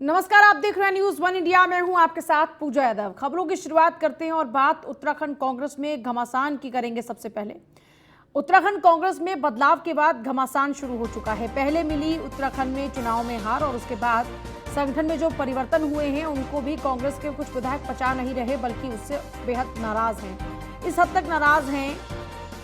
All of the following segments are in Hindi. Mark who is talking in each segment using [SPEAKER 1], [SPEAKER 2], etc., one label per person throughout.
[SPEAKER 1] नमस्कार, आप देख रहे हैं न्यूज वन इंडिया। मैं हूं आपके साथ पूजा यादव। खबरों की शुरुआत करते हैं और बात उत्तराखंड कांग्रेस में घमासान की करेंगे। सबसे पहले उत्तराखंड कांग्रेस में बदलाव के बाद घमासान शुरू हो चुका है। पहले मिली उत्तराखंड में चुनाव में हार और उसके बाद संगठन में जो परिवर्तन हुए हैं उनको भी कांग्रेस के कुछ विधायक पचा नहीं रहे, बल्कि उससे बेहद नाराज हैं। इस हद तक नाराज हैं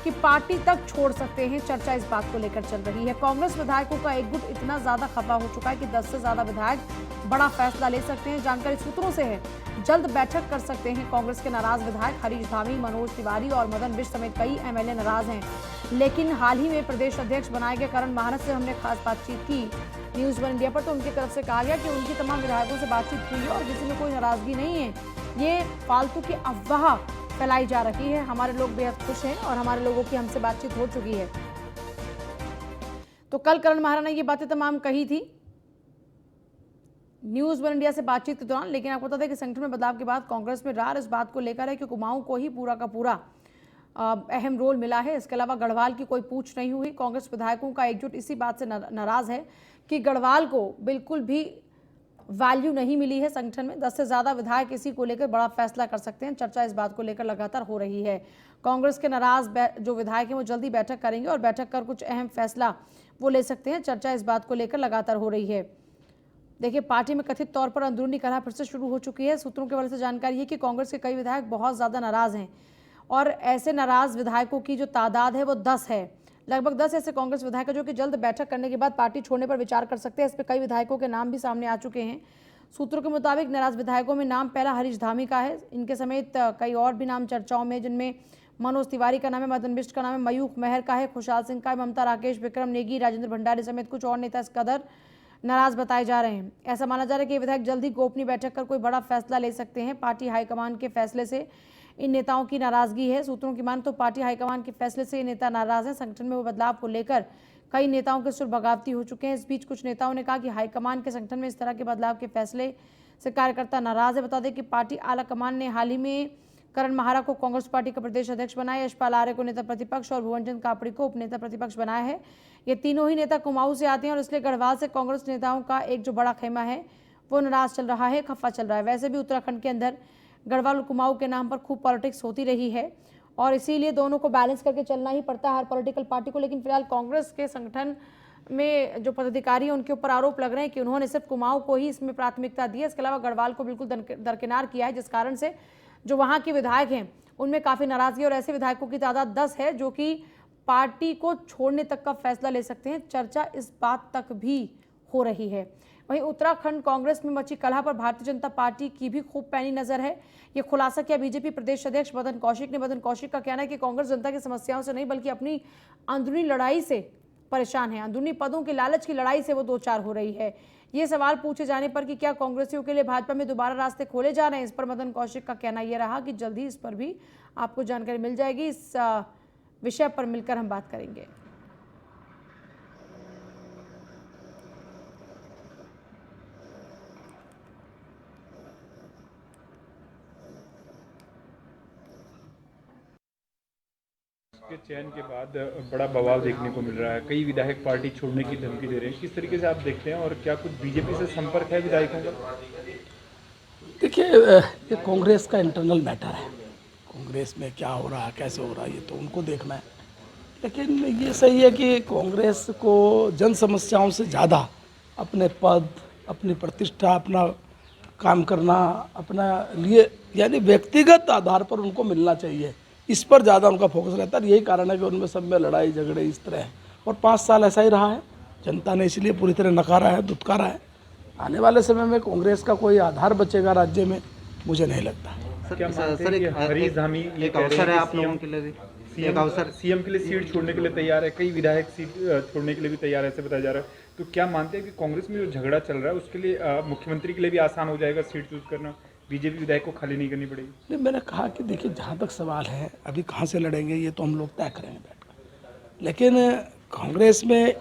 [SPEAKER 1] कि पार्टी तक छोड़ सकते हैं। चर्चा इस बात को लेकर चल रही है। कांग्रेस विधायकों का एक गुट इतना ज्यादा खफा हो चुका है कि 10 से ज्यादा विधायक बड़ा फैसला ले सकते हैं। जानकारी सूत्रों से है, जल्द बैठक कर सकते हैं। कांग्रेस के नाराज विधायक हरीश धामी, मनोज तिवारी और मदन बिष्ट समेत कई एमएलए नाराज हैं। लेकिन हाल ही में प्रदेश अध्यक्ष बनाए गए करण महाराज से हमने खास बातचीत की न्यूज वन इंडिया पर, तो उनकी तरफ से कहा गया कि उनकी तमाम विधायकों से बातचीत हुई है और किसी में कोई नाराजगी नहीं है। ये फालतू की अफवाह फैलाई जा रही है। हमारे लोग बेहद खुश हैं और हमारे लोगों की हमसे बातचीत हो चुकी है। तो कल करण महाराज ने ये बातें तमाम कही थी न्यूज वन इंडिया से बातचीत के दौरान। लेकिन आपको बता दें कि संगठन में बदलाव के बाद कांग्रेस में रार इस बात को लेकर है कि कुमाऊं को ही पूरा का पूरा अहम रोल मिला है। इसके अलावा गढ़वाल की कोई पूछ नहीं हुई। कांग्रेस विधायकों का एकजुट इसी बात से नाराज है कि गढ़वाल को बिल्कुल भी वैल्यू नहीं मिली है संगठन में। 10 से ज्यादा विधायक इसी को लेकर बड़ा फैसला कर सकते हैं। चर्चा इस बात को लेकर लगातार हो रही है। कांग्रेस के नाराज जो विधायक हैं वो जल्दी बैठक करेंगे और बैठक कर कुछ अहम फैसला वो ले सकते हैं। चर्चा इस बात को लेकर लगातार हो रही है। देखिए, पार्टी में कथित तौर पर अंदरूनी कलह फिर से शुरू हो चुकी है। सूत्रों के हवाले से जानकारी है कि कांग्रेस के कई विधायक बहुत ज्यादा नाराज हैं और ऐसे नाराज विधायकों की जो तादाद है वो 10 है। लगभग 10 ऐसे कांग्रेस विधायक जो कि जल्द बैठक करने के बाद पार्टी छोड़ने पर विचार कर सकते हैं। इस पर कई विधायकों के नाम भी सामने आ चुके हैं। सूत्रों के मुताबिक नाराज विधायकों में नाम पहला हरीश धामी का है। इनके समेत कई और भी नाम चर्चाओं में, जिनमें मनोज तिवारी का नाम है, मदन बिष्ट का नाम है, मयूख मेहर का है, खुशहाल सिंह का है, ममता राकेश, विक्रम नेगी, राजेंद्र भंडारी समेत कुछ और नेता इस कदर नाराज बताए जा रहे हैं। ऐसा माना जा रहा है कि ये विधायक जल्द ही गोपनीय बैठक कर कोई बड़ा फैसला ले सकते हैं। पार्टी हाईकमान के फैसले से इन नेताओं की नाराजगी है। सूत्रों की माने तो पार्टी हाईकमान के फैसले से ये नेता नाराज हैं। संगठन में वो बदलाव को लेकर कई नेताओं के सुर बगावती हो चुके हैं। इस बीच कुछ नेताओं ने कहा कि हाईकमान के संगठन में इस तरह के बदलाव के फैसले से कार्यकर्ता नाराज है। बता दें कि पार्टी आला कमान ने हाल ही में करण महारा को कांग्रेस पार्टी का प्रदेश अध्यक्ष बनाया, यशपाल आर्य को नेता प्रतिपक्ष और भुवनचंद कापड़ी को उपनेता प्रतिपक्ष बनाया है। ये तीनों ही नेता कुमाऊं से आते हैं और इसलिए गढ़वाल से कांग्रेस नेताओं का एक जो बड़ा खेमा है वो नाराज चल रहा है, खफा चल रहा है। वैसे भी उत्तराखंड के अंदर गढ़वाल और कुमाऊं के नाम पर खूब पॉलिटिक्स होती रही है और इसीलिए दोनों को बैलेंस करके चलना ही पड़ता है हर पॉलिटिकल पार्टी को। लेकिन फिलहाल कांग्रेस के संगठन में जो पदाधिकारी हैं उनके ऊपर आरोप लग रहे हैं कि उन्होंने सिर्फ कुमाऊं को ही इसमें प्राथमिकता दी है। इसके अलावा गढ़वाल को बिल्कुल दरकिनार किया है, जिस कारण से जो वहां के विधायक हैं उनमें काफी नाराजगी और ऐसे विधायकों की तादाद 10 है जो कि पार्टी को छोड़ने तक का फैसला ले सकते हैं। चर्चा इस बात तक भी हो रही है। वहीं उत्तराखंड कांग्रेस में मची कलह पर भारतीय जनता पार्टी की भी खूब पैनी नजर है। ये खुलासा किया बीजेपी प्रदेश अध्यक्ष मदन कौशिक ने। मदन कौशिक का कहना है कि कांग्रेस जनता की समस्याओं से नहीं बल्कि अपनी अंदरूनी लड़ाई से परेशान है। अंदरूनी पदों के लालच की लड़ाई से वो दो चार हो रही है। ये सवाल पूछे जाने पर कि क्या कांग्रेसियों के लिए भाजपा में दोबारा रास्ते खोले जा रहे हैं, इस पर मदन कौशिक का कहना यह रहा कि जल्द ही इस पर भी आपको जानकारी मिल जाएगी। इस विषय पर मिलकर हम बात करेंगे।
[SPEAKER 2] के चयन के बाद बड़ा बवाल देखने को मिल रहा है। कई विधायक पार्टी छोड़ने की धमकी दे रहे हैं। किस तरीके से आप देखते हैं और क्या कुछ बीजेपी से संपर्क है विधायकों का?
[SPEAKER 3] देखिए, ये कांग्रेस का इंटरनल मैटर है। कांग्रेस में क्या हो रहा है, कैसे हो रहा है, ये तो उनको देखना है। लेकिन ये सही है कि कांग्रेस को जन समस्याओं से ज़्यादा अपने पद, अपनी प्रतिष्ठा, अपना काम करना, अपना लिए यानी व्यक्तिगत आधार पर उनको मिलना चाहिए। इस पर ज़्यादा उनका फोकस रहता है। यही कारण है कि उनमें सब में लड़ाई झगड़े इस तरह है और 5 साल ऐसा ही रहा है। जनता ने इसलिए पूरी तरह नकारा है, दुत्कारा है। आने वाले समय में कांग्रेस का कोई आधार बचेगा राज्य में, मुझे नहीं लगता।
[SPEAKER 2] क्या मानते हैं कि हरीश धामी
[SPEAKER 4] एक अवसर है आप लोगों के लिए, एक अवसर
[SPEAKER 2] सीएम के लिए सीट छोड़ने के लिए तैयार है। कई विधायक सीट छोड़ने के लिए भी तैयार है, ऐसे बताया जा रहा है। तो क्या मानते हैं कि कांग्रेस में जो झगड़ा चल रहा है उसके लिए मुख्यमंत्री के लिए भी आसान हो जाएगा सीट चूज करना, बीजेपी विधायक को खाली नहीं करनी पड़ेगी?
[SPEAKER 3] नहीं, मैंने कहा कि देखिए, जहाँ तक सवाल है अभी कहाँ से लड़ेंगे ये तो हम लोग तय करेंगे बैठकर। लेकिन कांग्रेस में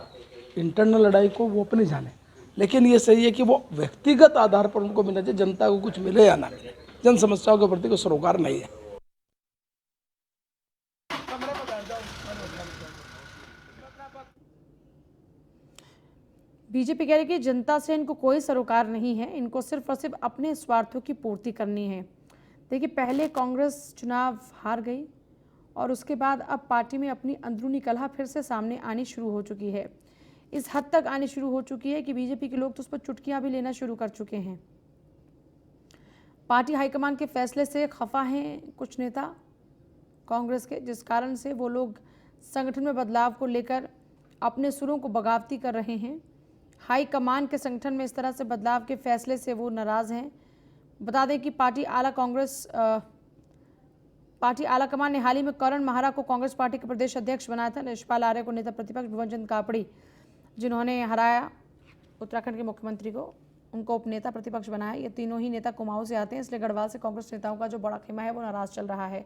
[SPEAKER 3] इंटरनल लड़ाई को वो अपनी जाने। लेकिन ये सही है कि वो व्यक्तिगत आधार पर उनको मिलना चाहिए। जनता को कुछ मिले या ना मिले, जन समस्याओं के प्रति कोई सरोकार नहीं है।
[SPEAKER 1] बीजेपी कह रही है कि जनता से इनको कोई सरोकार नहीं है, इनको सिर्फ और सिर्फ अपने स्वार्थों की पूर्ति करनी है। देखिए, पहले कांग्रेस चुनाव हार गई और उसके बाद अब पार्टी में अपनी अंदरूनी कलह फिर से सामने आनी शुरू हो चुकी है। इस हद तक आनी शुरू हो चुकी है कि बीजेपी के लोग तो उस पर चुटकियां भी लेना शुरू कर चुके हैं। पार्टी हाईकमान के फैसले से खफा हैं कुछ नेता कांग्रेस के, जिस कारण से वो लोग संगठन में बदलाव को लेकर अपने सुरों को बगावती कर रहे हैं। हाईकमान के संगठन में इस तरह से बदलाव के फैसले से वो नाराज़ हैं। बता दें कि पार्टी आला कमान ने हाल ही में करण माहरा को कांग्रेस पार्टी के प्रदेश अध्यक्ष बनाया था। यशपाल आर्य को नेता प्रतिपक्ष भुवन चंद कापड़ी, जिन्होंने हराया उत्तराखंड के मुख्यमंत्री को, उनको उपनेता प्रतिपक्ष बनाया। ये तीनों ही नेता कुमाऊं से आते हैं, इसलिए गढ़वाल से कांग्रेस नेताओं का जो बड़ा खेमा है वो नाराज चल रहा है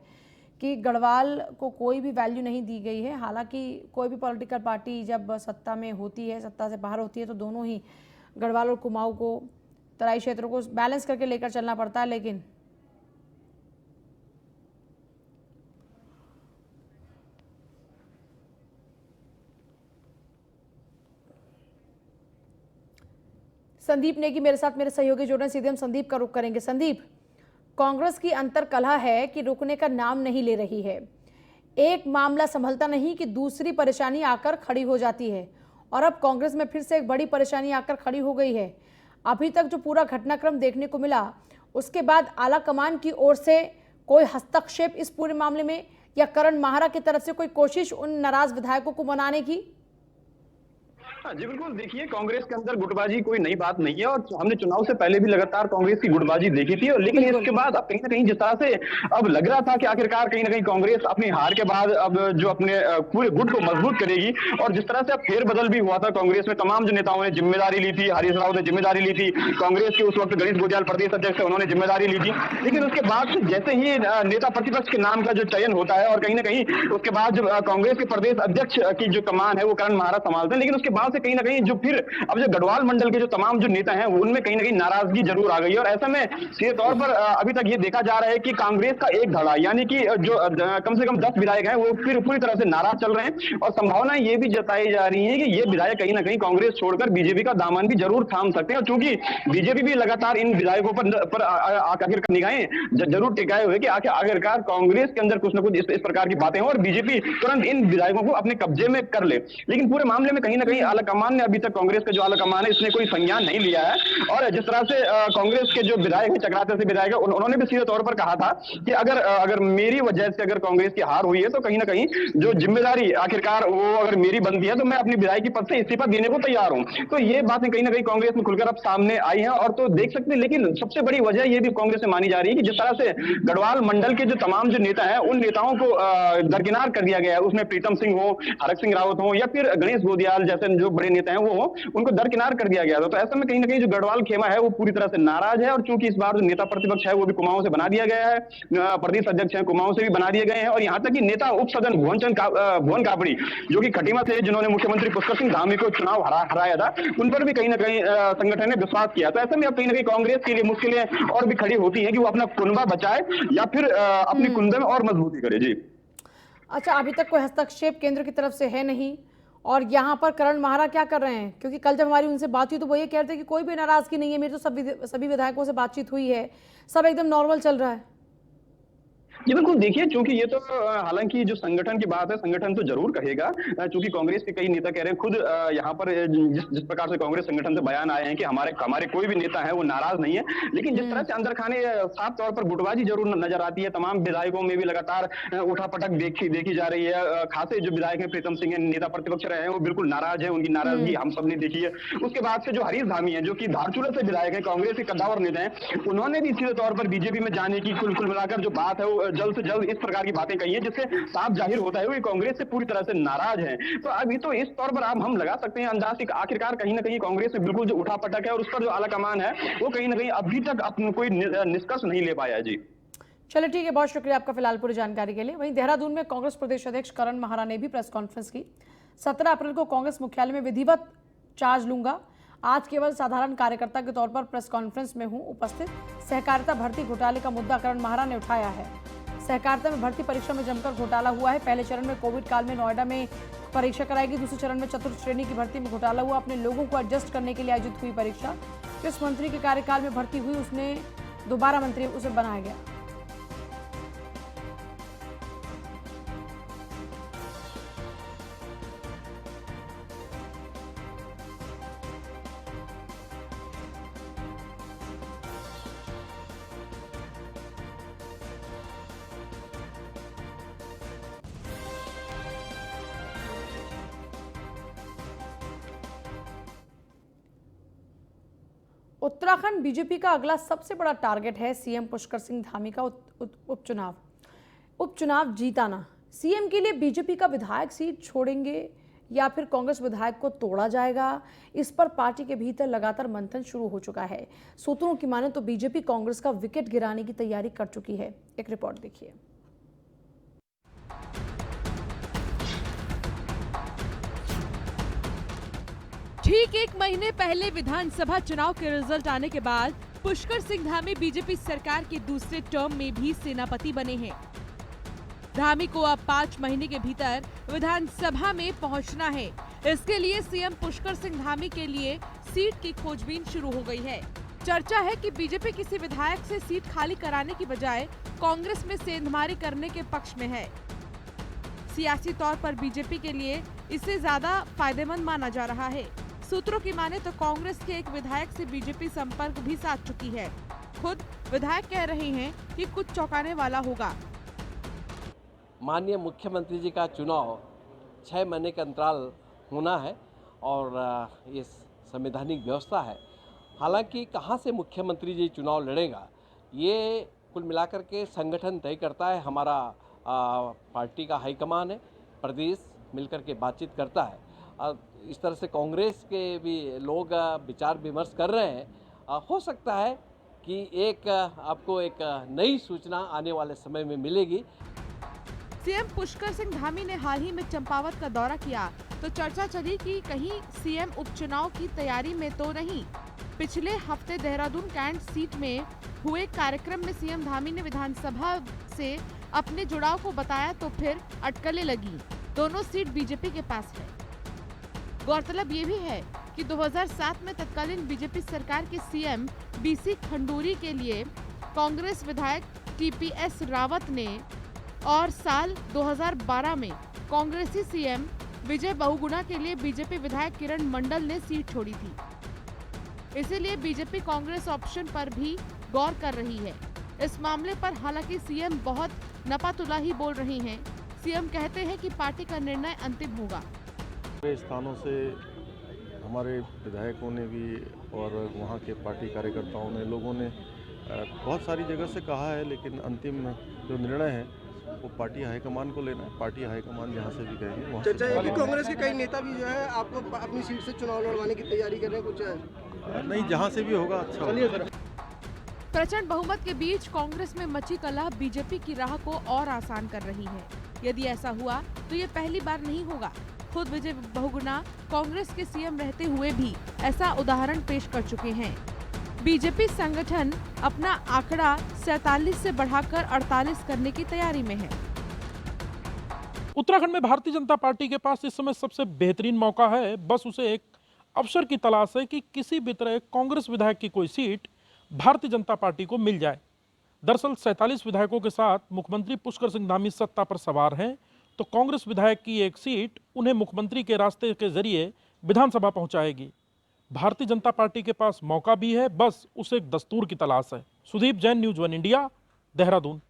[SPEAKER 1] कि गढ़वाल को कोई भी वैल्यू नहीं दी गई है। हालांकि कोई भी पॉलिटिकल पार्टी जब सत्ता में होती है, सत्ता से बाहर होती है, तो दोनों ही गढ़वाल और कुमाऊं को, तराई क्षेत्रों को बैलेंस करके लेकर चलना पड़ता है। लेकिन संदीप नेगी मेरे साथ, मेरे सहयोगी जुड़ रहे हैं, सीधे हम संदीप का रुख करेंगे। संदीप, कांग्रेस की अंतर कलह है कि रुकने का नाम नहीं ले रही है। एक मामला संभलता नहीं कि दूसरी परेशानी आकर खड़ी हो जाती है, और अब कांग्रेस में फिर से एक बड़ी परेशानी आकर खड़ी हो गई है। अभी तक जो पूरा घटनाक्रम देखने को मिला, उसके बाद आला कमान की ओर से कोई हस्तक्षेप इस पूरे मामले में, या करण माहरा की तरफ से कोई कोशिश उन नाराज विधायकों को मनाने की?
[SPEAKER 5] हाँ जी बिल्कुल, देखिए कांग्रेस के अंदर गुटबाजी कोई नई बात नहीं है, और हमने चुनाव से पहले भी लगातार कांग्रेस की गुटबाजी देखी थी। और लेकिन इसके बाद अब कहीं ना कहीं जिस तरह से अब लग रहा था कि आखिरकार कहीं ना कहीं कांग्रेस अपनी हार के बाद अब जो अपने पूरे गुट को मजबूत करेगी, और जिस तरह से अब फेरबदल भी हुआ था कांग्रेस में, तमाम जो नेताओं ने जिम्मेदारी ली थी, हरीश राव ने जिम्मेदारी ली थी, कांग्रेस के उस वक्त गणेश गोटियाल प्रदेश अध्यक्ष थे, उन्होंने जिम्मेदारी ली थी। लेकिन उसके बाद से जैसे ही नेता प्रतिपक्ष के नाम का जो चयन होता है, और कहीं ना कहीं उसके बाद जो कांग्रेस के प्रदेश अध्यक्ष की जो कमान है वो करण माहरा संभालते हैं, लेकिन उसके बाद से कहीं ना कहीं जो फिर अब जो गढ़वाल मंडल के जो तमाम जो नेता हैं उनमें कहीं ना कहीं नाराजगी जरूर आ गई है। और ऐसे में सीधे तौर पर अभी तक ये देखा जा रहा है कि कांग्रेस का एक धड़ा, यानी कि जो कम से कम 10 विधायक हैं वो फिर पूरी तरह से नाराज चल रहे हैं, और संभावना ये भी जताई जा रही है कि ये विधायक कहीं ना कहीं कांग्रेस छोड़कर बीजेपी का दामन भी जरूर थाम सकते हैं। और चूंकि बीजेपी भी लगातार इन विधायकों पर आखिरकार निगाहें जरूर टिकाए हुए कि आखिरकार कांग्रेस के अंदर कुछ ना कुछ इस प्रकार की बातें हो और बीजेपी तुरंत इन विधायकों को अपने कब्जे में कर ले। लेकिन पूरे मामले में कहीं ना कहीं आला कमान ने अभी तक कांग्रेस का जो आला कमान है इसने कोई संज्ञान नहीं लिया है। और जिस तरह से कांग्रेस के जो विधायक है, चक्राते से विधायक है, उन्होंने भी सीधे तौर पर कहा था कि अगर मेरी वजह से अगर कांग्रेस की हार हुई है तो कहीं ना कहीं जो जिम्मेदारी आखिरकार वो अगर मेरी बनती है तो मैं अपनी विधायकी पद से इस्तीफा देने को तैयार हूं। तो ये बातें कहीं ना कहीं कांग्रेस में खुलकर अब सामने आई है, और तो देख सकते हैं। लेकिन सबसे बड़ी वजह ये भी कांग्रेस से मानी जा रही है कि जिस तरह से गढ़वाल मंडल के जो तमाम जो नेता हैं उन नेताओं को दरकिनार कर दिया गया है, उसमें प्रीतम सिंह हो, हरक सिंह रावत हो, या फिर गणेश गोदियाल जैसे जो बड़े नेता हैं वो हो, उनको दरकिनार कर दिया गया था। तो ऐसे में कहीं ना कहीं जो गढ़वाल खेमा है वो पूरी तरह से नाराज है। और चूंकि इस बार जो नेता प्रतिपक्ष है वो भी कुमाऊं से बना दिया गया है, प्रदेश अध्यक्ष है कुमाऊं से भी बना दिए गए हैं, और यहाँ तक कि नेता उप सदन भुवन कापड़ी जो कि खटीमा से, जिन्होंने मुख्यमंत्री पुष्कर सिंह धामी को चुनाव हराया था, उन पर भी कहीं ना कहीं संगठन ने विश्वास किया। तो ऐसे में अब कहीं ना कहीं कांग्रेस के लिए मुश्किलें और भी खड़ी होती है कि वो अपना कुनबा बचाए या फिर अपनी कुंदे में और मजबूती करे। जी
[SPEAKER 1] अच्छा, अभी तक कोई हस्तक्षेप केंद्र की तरफ से है नहीं, और यहाँ पर करण माहरा क्या कर रहे हैं? क्योंकि कल जब हमारी उनसे बात हुई तो वो ये कह रहे थे कि कोई भी नाराजगी नहीं है, मेरी तो सभी विधायकों से बातचीत हुई है, सब एकदम नॉर्मल चल रहा है।
[SPEAKER 5] जी बिल्कुल, देखिए चूंकि ये तो हालांकि जो संगठन की बात है, संगठन तो जरूर कहेगा, चूंकि कांग्रेस के कई नेता कह रहे हैं खुद यहाँ पर जिस प्रकार से कांग्रेस संगठन से बयान आए हैं कि हमारे कोई भी नेता है वो नाराज नहीं है। लेकिन जिस तरह से अंदर खाने साफ तौर पर गुटबाजी जरूर नजर आती है, तमाम विधायकों में भी लगातार उठापटक देखी जा रही है। खासे जो विधायक है प्रीतम सिंह नेता प्रतिपक्ष रहे हैं वो बिल्कुल नाराज है, उनकी नाराजगी हम सब ने देखी है। उसके बाद से जो हरीश धामी है जो कि धारचूला से विधायक है, कांग्रेस के कद्दावर नेता है, उन्होंने भी सीधे तौर पर बीजेपी में जाने की कुल मिलाकर जो बात है वो जल्द से जल्द इस प्रकार की बातें कही है, जिससे साफ जाहिर होता है कि कांग्रेस से पूरी तरह से नाराज हैं। तो अभी तो इस तौर पर हम लगा सकते हैं अंदाज कि आखिरकार कहीं ना कहीं कांग्रेस में बिल्कुल जो उठापटक है और उस पर जो आला कमान है वो कहीं ना कहीं अभी तक अपना कोई निष्कर्ष नहीं ले पाया। जी
[SPEAKER 1] चलिए ठीक है, बहुत शुक्रिया आपका फिलहाल पूरी जानकारी के लिए। वहीं देहरादून में कांग्रेस प्रदेश अध्यक्ष करण माहरा ने भी प्रेस कॉन्फ्रेंस की। 17 अप्रैल को कांग्रेस मुख्यालय में विधिवत चार्ज लूंगा, आज केवल साधारण कार्यकर्ता के तौर पर प्रेस कॉन्फ्रेंस में हूं उपस्थित। सहकारिता भर्ती घोटाले का मुद्दा करण माहरा ने उठाया है। सहकारिता में भर्ती परीक्षा में जमकर घोटाला हुआ है। पहले चरण में कोविड काल में नोएडा में परीक्षा कराएगी। दूसरे चरण में चतुर्थ श्रेणी की भर्ती में घोटाला हुआ। अपने लोगों को एडजस्ट करने के लिए आयोजित हुई परीक्षा। जिस मंत्री के कार्यकाल में भर्ती हुई उसने दोबारा मंत्री उसे बनाया गया। उत्तराखंड बीजेपी का अगला सबसे बड़ा टारगेट है सीएम पुष्कर सिंह धामी का उपचुनाव जीताना। सीएम के लिए बीजेपी का विधायक सीट छोड़ेंगे या फिर कांग्रेस विधायक को तोड़ा जाएगा, इस पर पार्टी के भीतर लगातार मंथन शुरू हो चुका है। सूत्रों की माने तो बीजेपी कांग्रेस का विकेट गिराने की तैयारी कर चुकी है। एक रिपोर्ट देखिए।
[SPEAKER 6] ठीक एक महीने पहले विधानसभा चुनाव के रिजल्ट आने के बाद पुष्कर सिंह धामी बीजेपी सरकार के दूसरे टर्म में भी सेनापति बने हैं। धामी को अब 5 महीने के भीतर विधानसभा में पहुंचना है। इसके लिए सीएम पुष्कर सिंह धामी के लिए सीट की खोजबीन शुरू हो गई है। चर्चा है कि बीजेपी किसी विधायक से सीट खाली कराने की बजाय कांग्रेस में सेंधमारी करने के पक्ष में है। सियासी तौर पर बीजेपी के लिए इसे ज्यादा फायदेमंद माना जा रहा है। सूत्रों की माने तो कांग्रेस के एक विधायक से बीजेपी संपर्क भी साध चुकी है। खुद विधायक कह रहे हैं कि कुछ चौंकाने वाला होगा।
[SPEAKER 7] माननीय मुख्यमंत्री जी का चुनाव 6 महीने के अंतराल होना है और ये संवैधानिक व्यवस्था है। हालांकि कहां से मुख्यमंत्री जी चुनाव लड़ेगा ये कुल मिलाकर के संगठन तय करता है। हमारा पार्टी का हाईकमान है, प्रदेश मिलकर के बातचीत करता है। इस तरह से कांग्रेस के भी लोग विचार विमर्श कर रहे हैं। हो सकता है कि आपको एक नई सूचना आने वाले समय में मिलेगी।
[SPEAKER 6] सीएम पुष्कर सिंह धामी ने हाल ही में चंपावत का दौरा किया तो चर्चा चली कि कहीं सीएम उपचुनाव की तैयारी में तो नहीं। पिछले हफ्ते देहरादून कैंट सीट में हुए कार्यक्रम में सीएम धामी ने विधानसभा से अपने जुड़ाव को बताया तो फिर अटकलें लगी। दोनों सीट बीजेपी के पास है। गौरतलब ये भी है कि 2007 में तत्कालीन बीजेपी सरकार के सीएम बीसी खंडूरी के लिए कांग्रेस विधायक टीपीएस रावत ने और साल 2012 में कांग्रेसी सीएम विजय बहुगुणा के लिए बीजेपी विधायक किरण मंडल ने सीट छोड़ी थी। इसीलिए बीजेपी कांग्रेस ऑप्शन पर भी गौर कर रही है। इस मामले पर हालांकि सीएम बहुत नपातुला ही बोल रहे हैं। सीएम कहते हैं कि पार्टी का निर्णय अंतिम होगा।
[SPEAKER 8] स्थानों से हमारे विधायकों ने भी और वहाँ के पार्टी कार्यकर्ताओं ने, लोगों ने बहुत सारी जगह से कहा है, लेकिन अंतिम जो निर्णय है वो पार्टी हाईकमान को लेना है। पार्टी हाईकमान जहाँ से भी कहेंगे वहाँ।
[SPEAKER 9] चर्चा है कि कांग्रेस के कई नेता भी जो है आपको अपनी सीट से चुनाव लड़वाने की तैयारी कर रहे हैं। कुछ
[SPEAKER 8] नहीं, जहाँ से भी होगा अच्छा होगा।
[SPEAKER 6] प्रचंड बहुमत के बीच कांग्रेस में मची कलह बीजेपी की राह को और आसान कर रही है। यदि ऐसा हुआ तो ये पहली बार नहीं होगा। खुद विजय बहुगुणा कांग्रेस के सीएम रहते हुए भी ऐसा उदाहरण पेश कर चुके हैं। बीजेपी संगठन अपना आंकड़ा 47 से बढ़ाकर 48 करने की तैयारी में है।
[SPEAKER 10] उत्तराखंड में भारतीय जनता पार्टी के पास इस समय सबसे बेहतरीन मौका है। बस उसे एक अवसर की तलाश है कि किसी भी तरह कांग्रेस विधायक की कोई सीट भारतीय जनता पार्टी को मिल जाए। दरअसल 47 विधायकों के साथ मुख्यमंत्री पुष्कर सिंह धामी सत्ता पर सवार हैं, तो कांग्रेस विधायक की एक सीट उन्हें मुख्यमंत्री के रास्ते के जरिए विधानसभा पहुंचाएगी। भारतीय जनता पार्टी के पास मौका भी है, बस उसे एक दस्तूर की तलाश है। Sudeep Jain, news 1 India, Dehradun.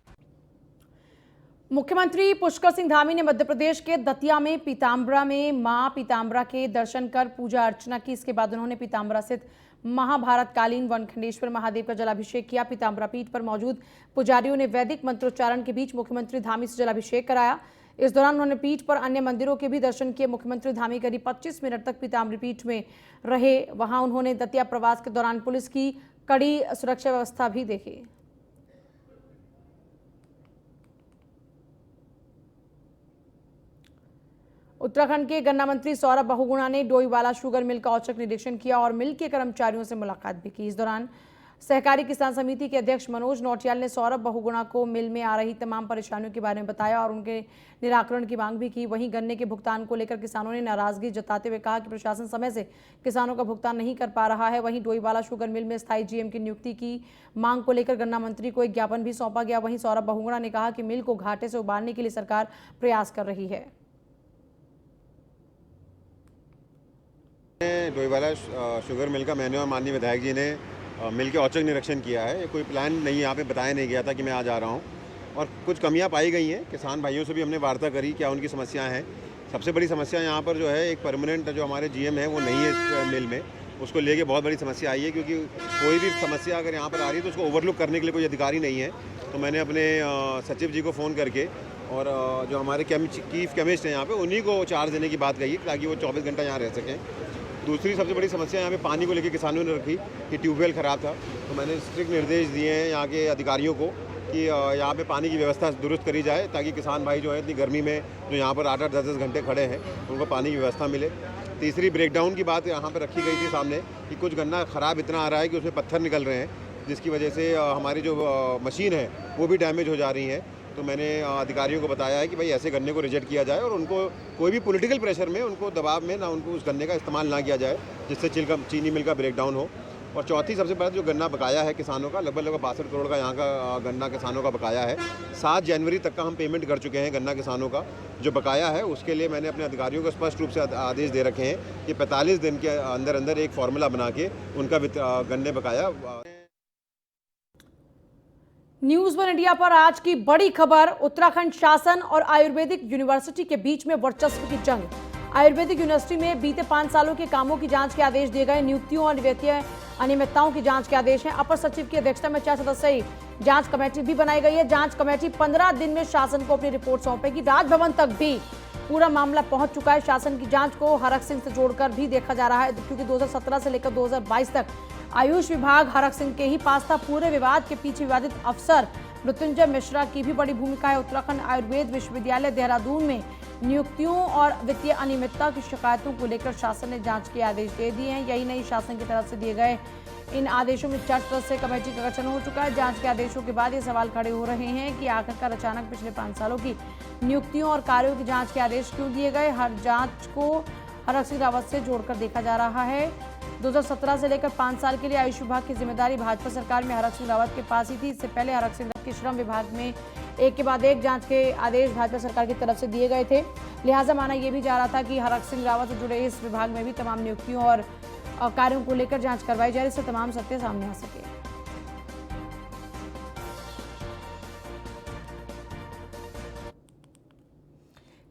[SPEAKER 1] मुख्यमंत्री पुष्कर सिंह धामी ने मध्य प्रदेश के दतिया में पीताम्बरा में मां पीताम्बरा के दर्शन कर पूजा अर्चना की। इसके बाद उन्होंने पीताम्बरा स्थित महाभारत कालीन वनखंडेश्वर महादेव का जलाभिषेक किया। पीताम्बरा पीठ पर मौजूद पुजारियों ने वैदिक मंत्रोच्चारण के बीच मुख्यमंत्री धामी से जलाभिषेक कराया। इस दौरान उन्होंने पीठ पर अन्य मंदिरों के भी दर्शन किए। मुख्यमंत्री धामी करीब 25 मिनट तक पीताम्बरी पीठ में रहे। वहां उन्होंने दतिया प्रवास के दौरान पुलिस की कड़ी सुरक्षा व्यवस्था भी देखी। उत्तराखंड के गन्ना मंत्री सौरभ बहुगुणा ने डोईवाला शुगर मिल का औचक निरीक्षण किया और मिल के कर्मचारियों से मुलाकात भी की। इस दौरान सहकारी किसान समिति के अध्यक्ष मनोज नौटियाल ने सौरभ बहुगुणा को मिल में आ रही तमाम परेशानियों के बारे में बताया और उनके निराकरण की मांग भी की। वहीं गन्ने के भुगतान को लेकर किसानों ने नाराजगी जताते हुए कहा कि प्रशासन समय से किसानों का भुगतान नहीं कर पा रहा है। वहीं डोईवाला शुगर मिल में स्थायी जीएम की नियुक्ति की मांग को लेकर गन्ना मंत्री को एक ज्ञापन भी सौंपा गया। वहीं सौरभ बहुगुणा ने कहा कि मिल को घाटे से उबारने के लिए सरकार प्रयास कर रही है।
[SPEAKER 11] डोईवाला शुगर मिल का मैंने और माननीय विधायक जी ने मिल के औचक निरीक्षण किया है। कोई प्लान नहीं यहाँ पे बताया नहीं गया था कि मैं आज आ रहा हूँ और कुछ कमियाँ पाई गई हैं। किसान भाइयों से भी हमने वार्ता करी, क्या उनकी समस्याएं हैं। सबसे बड़ी समस्या यहाँ पर जो है, एक परमानेंट जो हमारे जीएम है वो नहीं है इस मिल में, उसको लेके बहुत बड़ी समस्या आई है। क्योंकि कोई भी समस्या अगर यहाँ पर आ रही है तो उसको ओवरलुक करने के लिए कोई अधिकारी नहीं है। तो मैंने अपने सचिव जी को फ़ोन करके और जो हमारे चीफ केमिस्ट हैं यहाँ पे, उन्हीं को चार्ज देने की बात कही ताकि वो 24 घंटा यहाँ रह सकें। दूसरी सबसे बड़ी समस्या यहाँ पे पानी को लेकर किसानों ने रखी कि ट्यूबवेल ख़राब था। तो मैंने स्ट्रिक्ट निर्देश दिए हैं यहाँ के अधिकारियों को कि यहाँ पे पानी की व्यवस्था दुरुस्त करी जाए ताकि किसान भाई जो है इतनी गर्मी में जो यहाँ पर 8-8, 10-10 घंटे खड़े हैं उनको पानी की व्यवस्था मिले। तीसरी ब्रेकडाउन की बात यहाँ पर रखी गई थी सामने कि कुछ गन्ना ख़राब इतना आ रहा है कि उसमें पत्थर निकल रहे हैं, जिसकी वजह से हमारी जो मशीन है वो भी डैमेज हो जा रही है। तो मैंने अधिकारियों को बताया है कि भाई ऐसे गन्ने को रिजेक्ट किया जाए और उनको कोई भी पॉलिटिकल प्रेशर में, उनको दबाव में ना उनको उस गन्ने का इस्तेमाल ना किया जाए जिससे चीनी मिल का ब्रेकडाउन हो। और चौथी सबसे बड़ा जो गन्ना बकाया है किसानों का, लगभग 62 करोड़ का यहाँ का गन्ना किसानों का बकाया है। 7 जनवरी तक का हम पेमेंट कर चुके हैं गन्ना किसानों का। जो बकाया है उसके लिए मैंने अपने अधिकारियों को स्पष्ट रूप से आदेश दे रखे हैं कि 45 दिन के अंदर अंदर एक फार्मूला बना के उनका गन्ने बकाया।
[SPEAKER 1] न्यूज़ वन इंडिया पर आज की बड़ी खबर, उत्तराखंड शासन और आयुर्वेदिक यूनिवर्सिटी के बीच में वर्चस्व की जंग। आयुर्वेदिक यूनिवर्सिटी में बीते 5 सालों के कामों की जांच के आदेश दिए गए। नियुक्तियों और वित्तीय अनियमितताओं की जांच के आदेश हैं। अपर सचिव की अध्यक्षता में 4 सदस्यीय जांच कमेटी भी बनाई गई है। जांच कमेटी 15 दिन में शासन को अपनी रिपोर्ट सौंपेगी। राजभवन तक भी पूरा मामला पहुंच चुका है। शासन की जांच को हरक सिंह से जोड़कर भी देखा जा रहा है, क्योंकि 2017 से लेकर 2022 तक आयुष विभाग हरक सिंह के ही पास था। पूरे विवाद के पीछे विवादित अफसर मृत्युंजय मिश्रा की भी बड़ी भूमिका है। उत्तराखंड आयुर्वेद विश्वविद्यालय देहरादून में नियुक्तियों और वित्तीय अनियमितता की शिकायतों को लेकर शासन ने जांच के आदेश दे दिए हैं। यही नहीं, शासन की तरफ से दिए गए इन आदेशों में 4 सदस्यीय कमेटी का गठन हो चुका है। जांच के आदेशों के बाद ये सवाल खड़े हो रहे हैं कि आखिरकार अचानक पिछले 5 सालों की नियुक्तियों और कार्यों की जांच के आदेश क्यों दिए गए। हर जांच को हरक सिंह रावत से जोड़कर देखा जा रहा है। 2017 से लेकर 5 साल के लिए आयुष विभाग की जिम्मेदारी भाजपा सरकार में हरक सिंह रावत के पास ही थी। इससे पहले हरक सिंह रावत के श्रम विभाग में एक के बाद एक जांच के आदेश भाजपा सरकार की तरफ से दिए गए थे। लिहाजा माना यह भी जा रहा था कि हरक सिंह रावत से जुड़े इस विभाग में भी तमाम नियुक्तियों और कार्यों को लेकर जांच करवाई जाए, इससे तमाम सत्य सामने आ सके।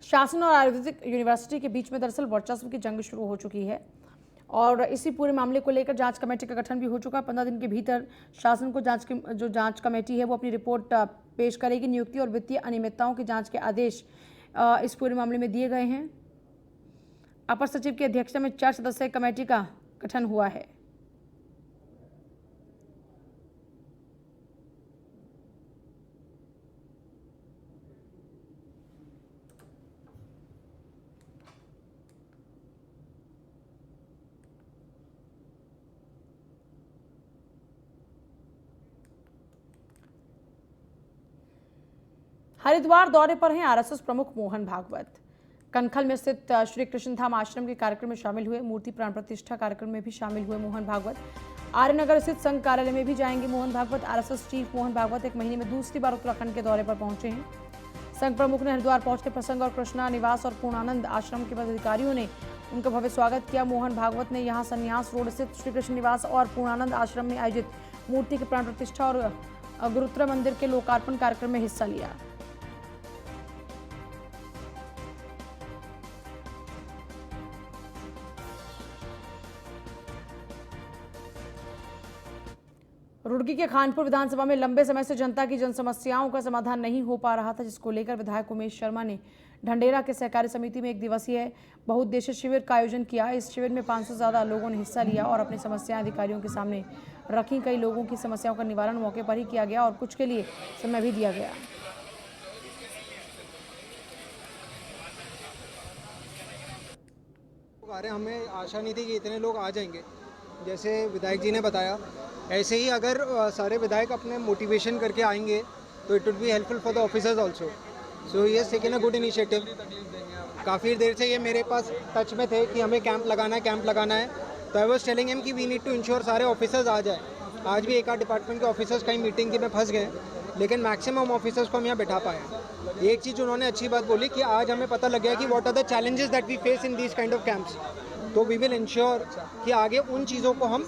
[SPEAKER 1] शासन और आयुर्वेदिक यूनिवर्सिटी के बीच में दरअसल वर्चस्व की जंग शुरू हो चुकी है और इसी पूरे मामले को लेकर जांच कमेटी का गठन भी हो चुका है। 15 दिन के भीतर शासन को जांच कमेटी है वो अपनी रिपोर्ट पेश करेगी। नियुक्ति और वित्तीय अनियमितताओं की जांच के आदेश इस पूरे मामले में दिए गए हैं। अपर सचिव की अध्यक्षता में 4 सदस्यीय कमेटी का गठन हुआ है। हरिद्वार दौरे पर हैं आरएसएस प्रमुख मोहन भागवत। कनखल में स्थित श्री कृष्ण धाम आश्रम के कार्यक्रम में शामिल हुए। मूर्ति प्राण प्रतिष्ठा कार्यक्रम में भी शामिल हुए मोहन भागवत। आर्यनगर स्थित संघ कार्यालय में भी जाएंगे मोहन भागवत। आरएसएस चीफ मोहन भागवत 1 महीने में दूसरी बार उत्तराखंड के दौरे पर पहुंचे हैं। संघ प्रमुख ने हरिद्वार पहुंचते प्रसंग और कृष्णा निवास और पूर्णानंद आश्रम के पदाधिकारियों ने उनका भव्य स्वागत किया। मोहन भागवत ने यहां संन्यास रोड स्थित श्री कृष्ण निवास और पूर्णानंद आश्रम में आयोजित मूर्ति के प्राण प्रतिष्ठा और गुरुद्वारा मंदिर के लोकार्पण कार्यक्रम में हिस्सा लिया। रुड़की के खानपुर विधानसभा में लंबे समय से जनता की जन समस्याओं का समाधान नहीं हो पा रहा था, जिसको लेकर विधायक उमेश शर्मा ने ढंडेरा के सहकारी समिति में 1 दिवसीय बहुउद्देशीय शिविर का आयोजन किया। इस शिविर में 500 से ज्यादा लोगों ने हिस्सा लिया और अपनी समस्याएं अधिकारियों के सामने रखी। कई लोगों की समस्याओं का निवारण मौके पर ही किया गया और कुछ के लिए समय भी दिया गया।
[SPEAKER 9] हमें आशा नहीं थी कि इतने लोग आ जाएंगे, जैसे विधायक जी ने बताया, ऐसे ही अगर सारे विधायक अपने मोटिवेशन करके आएंगे तो it would be helpful for the officers also. So he has taken a good initiative. काफ़ी देर से ये मेरे पास टच में थे कि हमें कैंप लगाना है। तो आई वॉज टेलिंग हिम कि वी नीड टू इंश्योर सारे ऑफिसर्स आ जाए। आज भी एक आध डिपार्टमेंट के ऑफिसर्स कहीं मीटिंग में फंस गए, लेकिन मैक्सिमम ऑफिसर्स को हम यहाँ बैठा पाए। एक चीज़ उन्होंने अच्छी बात बोली कि आज हमें पता लग गया कि what are the challenges that we face in these kind of camps. तो वी विल इंश्योर कि आगे उन चीज़ों को हम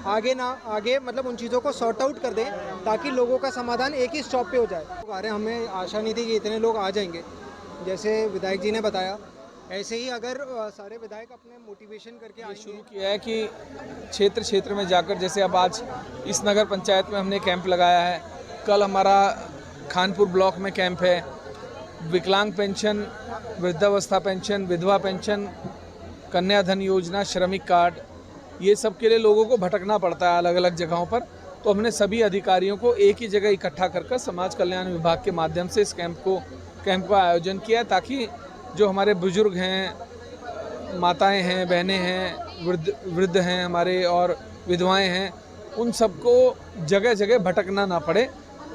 [SPEAKER 9] आगे मतलब उन चीज़ों को सॉर्ट आउट कर दें ताकि लोगों का समाधान एक ही स्टॉप पे हो जाए। अरे हमें आशा नहीं थी कि इतने लोग आ जाएंगे, जैसे विधायक जी ने बताया। ऐसे ही अगर सारे विधायक अपने मोटिवेशन करके आएंगे।
[SPEAKER 12] शुरू किया है कि क्षेत्र क्षेत्र में जाकर, जैसे अब आज इस नगर पंचायत में हमने कैंप लगाया है, कल हमारा खानपुर ब्लॉक में कैंप है। विकलांग पेंशन, वृद्धावस्था पेंशन, विधवा पेंशन, कन्याधन योजना, श्रमिक कार्ड, ये सब के लिए लोगों को भटकना पड़ता है अलग अलग जगहों पर। तो हमने सभी अधिकारियों को एक ही जगह इकट्ठा कर समाज कल्याण विभाग के माध्यम से इस कैंप का आयोजन किया, ताकि जो हमारे बुजुर्ग हैं, माताएं हैं, बहनें हैं, वृद्ध हैं हमारे और विधवाएं हैं, उन सबको जगह जगह भटकना ना पड़े,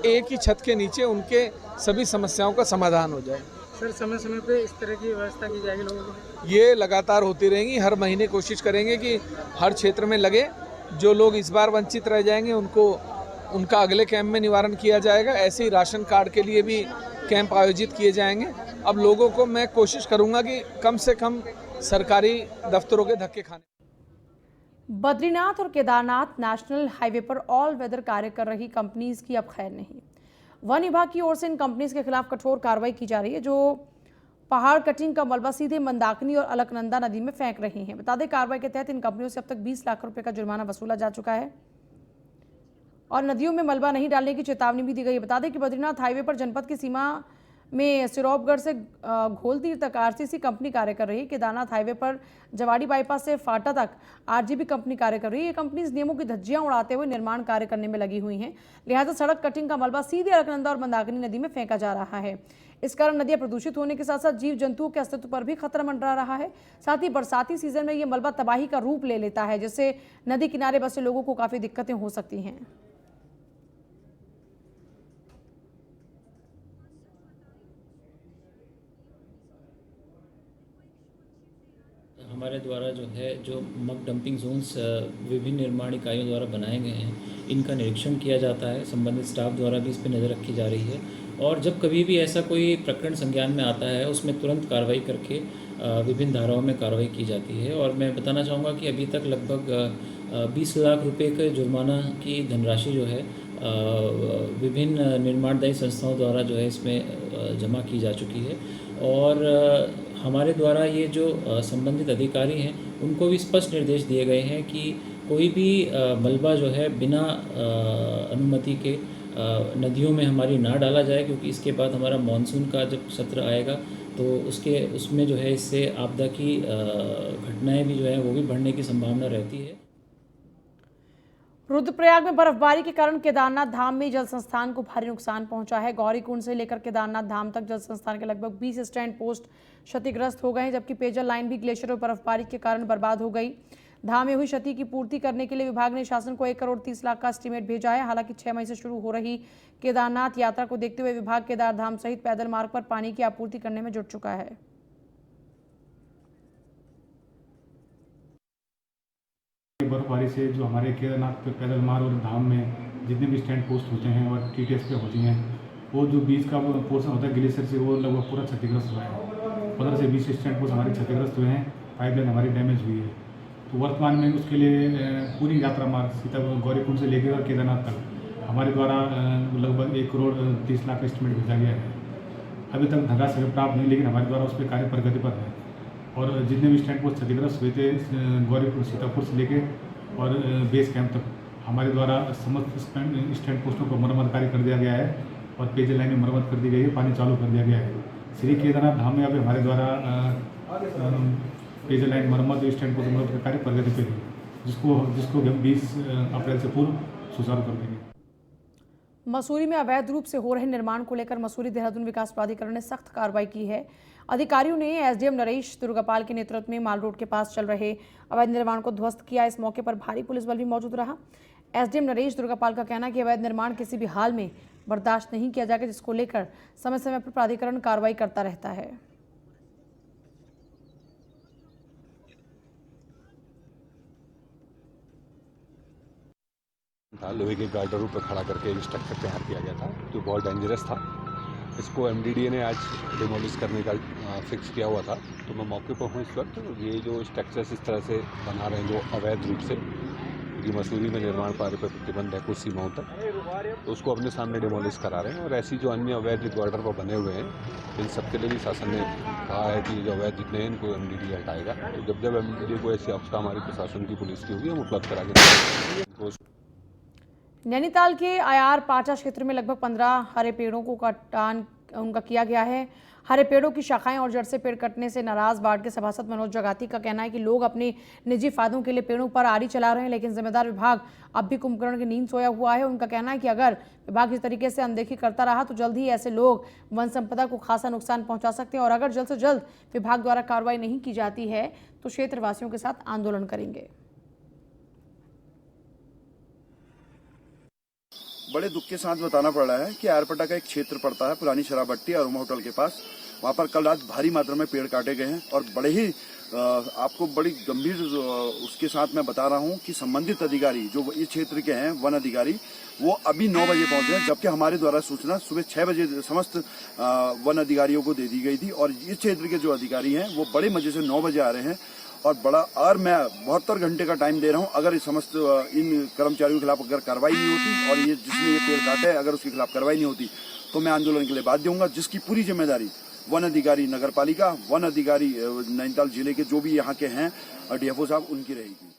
[SPEAKER 12] एक ही छत के नीचे उनके सभी समस्याओं का समाधान हो जाए।
[SPEAKER 9] सर समय समय पे इस तरह की व्यवस्था की जाएगी लोगों को?
[SPEAKER 12] ये लगातार होती रहेंगी। हर महीने कोशिश करेंगे कि हर क्षेत्र में लगे। जो लोग इस बार वंचित रह जाएंगे उनका अगले कैंप में निवारण किया जाएगा। ऐसे ही राशन कार्ड के लिए भी कैंप आयोजित किए जाएंगे। अब लोगों को मैं कोशिश करूंगा कि कम से कम सरकारी दफ्तरों के धक्के खाने।
[SPEAKER 1] बद्रीनाथ और केदारनाथ नेशनल हाईवे पर ऑल वेदर कार्य कर रही कंपनीज की अब खैर नहीं। वन विभाग की ओर से इन कंपनीज के खिलाफ कठोर कार्रवाई की जा रही है, जो पहाड़ कटिंग का मलबा सीधे मंदाकिनी और अलकनंदा नदी में फेंक रही हैं। बता दें, कार्रवाई के तहत इन कंपनियों से अब तक 20 लाख रुपए का जुर्माना वसूला जा चुका है और नदियों में मलबा नहीं डालने की चेतावनी भी दी गई है। बता दें कि बद्रीनाथ हाईवे पर जनपद की सीमा में सिरोपगढ़ से घोलतीर तक आरसीसी कंपनी कार्य कर रही है। केदारनाथ हाईवे पर जवाड़ी बाईपास से फाटा तक आरजीबी कंपनी कार्य कर रही है। ये कंपनीज नियमों की धज्जियां उड़ाते हुए निर्माण कार्य करने में लगी हुई हैं। लिहाजा सड़क कटिंग का मलबा सीधे अलकनंदा और मंदाकिनी नदी में फेंका जा रहा है। इस कारण नदियां प्रदूषित होने के साथ साथ जीव जंतुओं के अस्तित्व पर भी खतरा मंडरा रहा है। साथ ही बरसाती सीजन में ये मलबा तबाही का रूप ले लेता है, जिससे नदी किनारे बसे लोगों को काफी दिक्कतें हो सकती हैं।
[SPEAKER 13] हमारे द्वारा जो मग डंपिंग जोन्स विभिन्न निर्माण इकाइयों द्वारा बनाए गए हैं, इनका निरीक्षण किया जाता है। संबंधित स्टाफ द्वारा भी इस पर नज़र रखी जा रही है और जब कभी भी ऐसा कोई प्रकरण संज्ञान में आता है, उसमें तुरंत कार्रवाई करके विभिन्न धाराओं में कार्रवाई की जाती है। और मैं बताना चाहूँगा कि अभी तक लगभग 20 लाख रुपए के जुर्माना की धनराशि जो है विभिन्न निर्माणदायी संस्थाओं द्वारा जो है इसमें जमा की जा चुकी है। और हमारे द्वारा ये जो संबंधित अधिकारी हैं, उनको भी स्पष्ट निर्देश दिए गए हैं कि कोई भी मलबा जो है बिना अनुमति के नदियों में हमारी ना डाला जाए, क्योंकि इसके बाद हमारा मानसून का जब सत्र आएगा तो उसमें जो है इससे आपदा की घटनाएं भी जो है वो भी बढ़ने की संभावना रहती है।
[SPEAKER 1] रुद्रप्रयाग में बर्फबारी के कारण केदारनाथ धाम में जल संस्थान को भारी नुकसान पहुंचा है। गौरीकुंड से लेकर केदारनाथ धाम तक जल संस्थान के लगभग 20 स्टैंड पोस्ट क्षतिग्रस्त हो गए हैं, जबकि पेयजल लाइन भी ग्लेशियर और बर्फबारी के कारण बर्बाद हो गई। धाम में हुई क्षति की पूर्ति करने के लिए विभाग ने शासन को 1 करोड़ 30 लाख का एस्टीमेट भेजा है। हालांकि 6 मई से शुरू हो रही केदारनाथ यात्रा को देखते हुए विभाग केदार धाम सहित पैदल मार्ग पर पानी की आपूर्ति करने में जुट चुका है।
[SPEAKER 14] बर्फबारी से जो हमारे केदारनाथ पैदल मार्ग और धाम में जितने भी स्टैंड पोस्ट होते हैं और टीटीएस पे होती हैं, वो जो बीच का पोर्शन होता है ग्लेशियर से, वो लगभग पूरा क्षतिग्रस्त हुआ है। 15 से 20 स्टैंड पोस्ट हमारे क्षतिग्रस्त हुए हैं, पाइपलाइन हमारी डैमेज हुई है। तो वर्तमान में उसके लिए पूरी यात्रा मार्ग सीता गौरीकुंड से लेकर केदारनाथ तक हमारे द्वारा लगभग 1 करोड़ 30 लाख एस्टिमेट भेजा गया है। अभी तक धनराशि प्राप्त नहीं, लेकिन हमारे द्वारा उस पर कार्य प्रगति पर है। और जितने भी स्टैंड पोस्ट क्षतिग्रस्त हुए थे गौरीपुर सीतापुर से लेके और बेस कैंप तक हमारे द्वारा समस्त स्टैंड पोस्टों को मरम्मत कार्य कर दिया गया है और पेयजल लाइन में मरम्मत कर दी गई है, पानी चालू कर दिया गया है। श्री केदारनाथ धाम में अभी हमारे द्वारा पेयजल लाइन मरम्मत और स्टैंड पोस्ट मरम्मत का कार्य प्रगति पे है, जिसको हम 20 अप्रैल से पूर्व सुचारू कर देंगे।
[SPEAKER 1] मसूरी में अवैध रूप से हो रहे निर्माण को लेकर मसूरी देहरादून विकास प्राधिकरण ने सख्त कार्रवाई की है अधिकारियों ने एसडीएम नरेश दुर्गापाल के नेतृत्व में माल रोड के पास चल रहे अवैध निर्माण को ध्वस्त किया। इस मौके पर भारी पुलिस बल भी मौजूद रहा। एसडीएम नरेश दुर्गापाल का कहना है कि अवैध निर्माण किसी भी हाल में बर्दाश्त नहीं किया जाएगा, जिसको लेकर समय समय पर प्राधिकरण कार्रवाई करता रहता है।
[SPEAKER 15] लोहे के गार्डरों पर खड़ा करके स्ट्रक्चर तैयार किया गया था जो बहुत डेंजरस था। इसको एमडीडीए ने आज डिमोलिश करने का फिक्स किया हुआ था, तो मैं मौके पर हूँ इस वक्त। ये जो स्ट्रक्चर्स इस तरह से बना रहे हैं जो अवैध रूप से, क्योंकि मसूरी में निर्माण कार्य पर प्रतिबंध है कुछ सीमाओं तक, तो उसको अपने सामने डिमोलिश करा रहे हैं। और ऐसी जो अन्य अवैध गार्डर पर बने हुए हैं, इन सबके लिए भी शासन ने कहा है कि जो अवैध जितने हैं इनको एमडीडीए हटाएगा। तो जब जब एमडीडीए को ऐसी आवश्यकता हमारी प्रशासन की, पुलिस की होगी, हम उपलब्ध करा के।
[SPEAKER 1] नैनीताल के आयार पाचा क्षेत्र में लगभग 15 हरे पेड़ों को कटान उनका किया गया है। हरे पेड़ों की शाखाएं और जड़ से पेड़ कटने से नाराज वार्ड के सभासद मनोज जगाती का कहना है कि लोग अपने निजी फायदों के लिए पेड़ों पर आरी चला रहे हैं, लेकिन जिम्मेदार विभाग अब भी कुंभकर्ण की नींद सोया हुआ है। उनका कहना है कि अगर विभाग इस तरीके से अनदेखी करता रहा तो जल्द ही ऐसे लोग वन संपदा को खासा नुकसान पहुंचा सकते हैं, और अगर जल्द से जल्द विभाग द्वारा कार्रवाई नहीं की जाती है तो क्षेत्रवासियों के साथ आंदोलन करेंगे।
[SPEAKER 16] बड़े दुख के साथ बताना पड़ रहा है कि आयरपटा का एक क्षेत्र पड़ता है पुरानी शराब भट्टी अरोमा होटल के पास। वहां पर कल रात भारी मात्रा में पेड़ काटे गए हैं, और बड़े ही आपको बड़ी गंभीर उसके साथ मैं बता रहा हूं कि संबंधित अधिकारी जो इस क्षेत्र के हैं, वन अधिकारी, वो अभी 9 बजे पहुंचे हैं, जबकि हमारे द्वारा सूचना सुबह 6 बजे समस्त वन अधिकारियों को दे दी गई थी। और इस क्षेत्र के जो अधिकारी हैं वो बड़े मजे से 9 बजे आ रहे हैं, और मैं 72 घंटे का टाइम दे रहा हूं। अगर इस समस्त इन कर्मचारियों के खिलाफ अगर कार्रवाई नहीं होती, और ये जिसने ये पेड़ काटे है अगर उसके खिलाफ कार्रवाई नहीं होती, तो मैं आंदोलन के लिए बाध्य होऊंगा, जिसकी पूरी जिम्मेदारी वन अधिकारी नगर पालिका, वन अधिकारी नैनीताल जिले के जो भी यहाँ के हैं डीएफओ साहब, उनकी रहेगी।